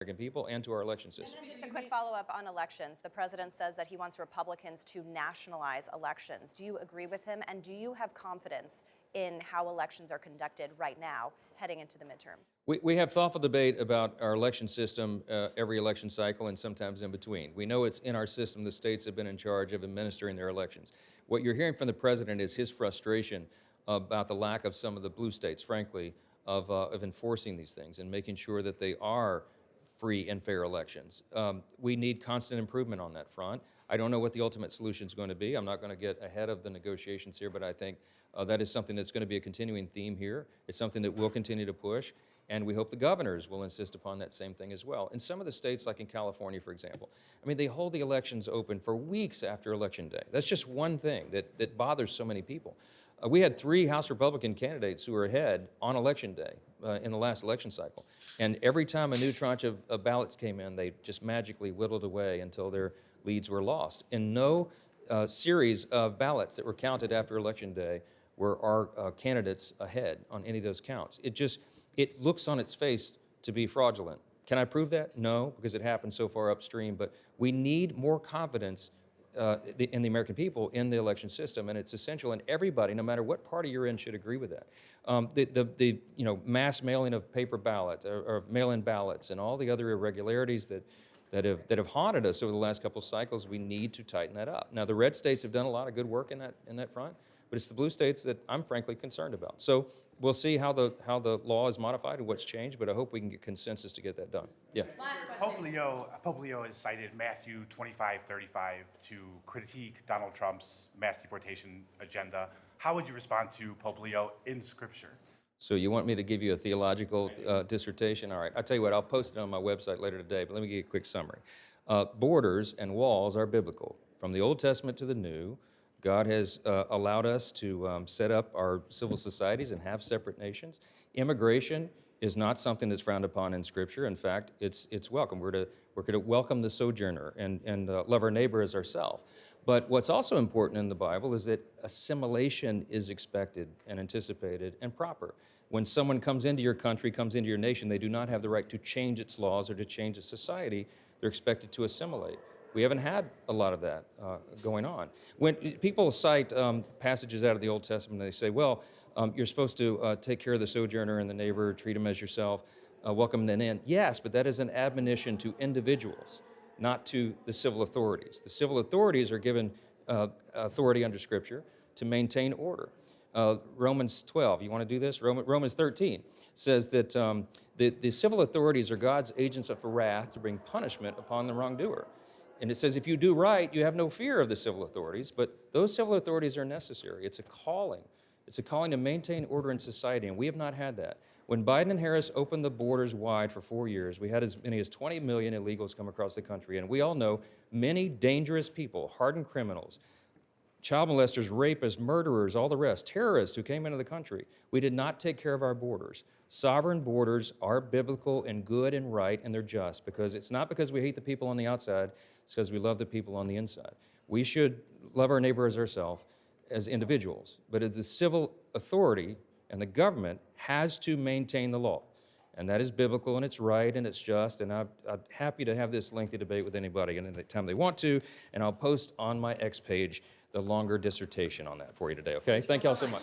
American people and to our election system. Just a quick follow-up on elections. The president says that he wants Republicans to nationalize elections. Do you agree with him? And do you have confidence in how elections are conducted right now, heading into the midterm? We have thoughtful debate about our election system every election cycle and sometimes in between. We know it's in our system. The states have been in charge of administering their elections. What you're hearing from the president is his frustration about the lack of some of the blue states, frankly, of enforcing these things and making sure that they are free and fair elections. We need constant improvement on that front. I don't know what the ultimate solution is going to be. I'm not going to get ahead of the negotiations here, but I think that is something that's going to be a continuing theme here. It's something that we'll continue to push, and we hope the governors will insist upon that same thing as well. In some of the states, like in California, for example, I mean, they hold the elections open for weeks after Election Day. That's just one thing that bothers so many people. We had 3 House Republican candidates who were ahead on Election Day in the last election cycle. And every time a new tranche of ballots came in, they just magically whittled away until their leads were lost. In no series of ballots that were counted after Election Day were our candidates ahead on any of those counts. It looks on its face to be fraudulent. Can I prove that? No, because it happened so far upstream. But we need more confidence in the American people in the election system, and it's essential. And everybody, no matter what party you're in, should agree with that. The mass mailing of paper ballots or mail-in ballots and all the other irregularities that have haunted us over the last couple of cycles, we need to tighten that up. Now, the red states have done a lot of good work in that front, but it's the blue states that I'm frankly concerned about. So we'll see how the law is modified and what's changed, but I hope we can get consensus to get that done. Yeah. Pope Leo has cited Matthew 25:35 to critique Donald Trump's mass deportation agenda. How would you respond to Pope Leo in Scripture? So you want me to give you a theological dissertation? All right, I'll tell you what, I'll post it on my website later today, but let me give you a quick summary. Borders and walls are biblical. From the Old Testament to the New, God has allowed us to set up our civil societies and have separate nations. Immigration is not something that's frowned upon in Scripture. In fact, it's welcome. We're to welcome the sojourner and love our neighbor as ourselves. But what's also important in the Bible is that assimilation is expected and anticipated and proper. When someone comes into your country, comes into your nation, they do not have the right to change its laws or to change its society. They're expected to assimilate. We haven't had a lot of that going on. When people cite passages out of the Old Testament, they say, well, you're supposed to take care of the sojourner and the neighbor, treat them as yourself, welcome them in. Yes, but that is an admonition to individuals, not to the civil authorities. The civil authorities are given authority under Scripture to maintain order. Romans 12, you want to do this? Romans 13 says that the civil authorities are God's agents of wrath to bring punishment upon the wrongdoer. And it says if you do right, you have no fear of the civil authorities, but those civil authorities are necessary. It's a calling. It's a calling to maintain order in society, and we have not had that. When Biden and Harris opened the borders wide for 4 years, we had as many as 20 million illegals come across the country, and we all know many dangerous people, hardened criminals, child molesters, rapists, murderers, all the rest, terrorists who came into the country. We did not take care of our borders. Sovereign borders are biblical and good and right, and they're just, because it's not because we hate the people on the outside, it's because we love the people on the inside. We should love our neighbor as ourselves, as individuals, but as the civil authority and the government has to maintain the law. And that is biblical, and it's right, and it's just, and I'm happy to have this lengthy debate with anybody anytime they want to, and I'll post on my X page the longer dissertation on that for you today, okay? Thank you all so much.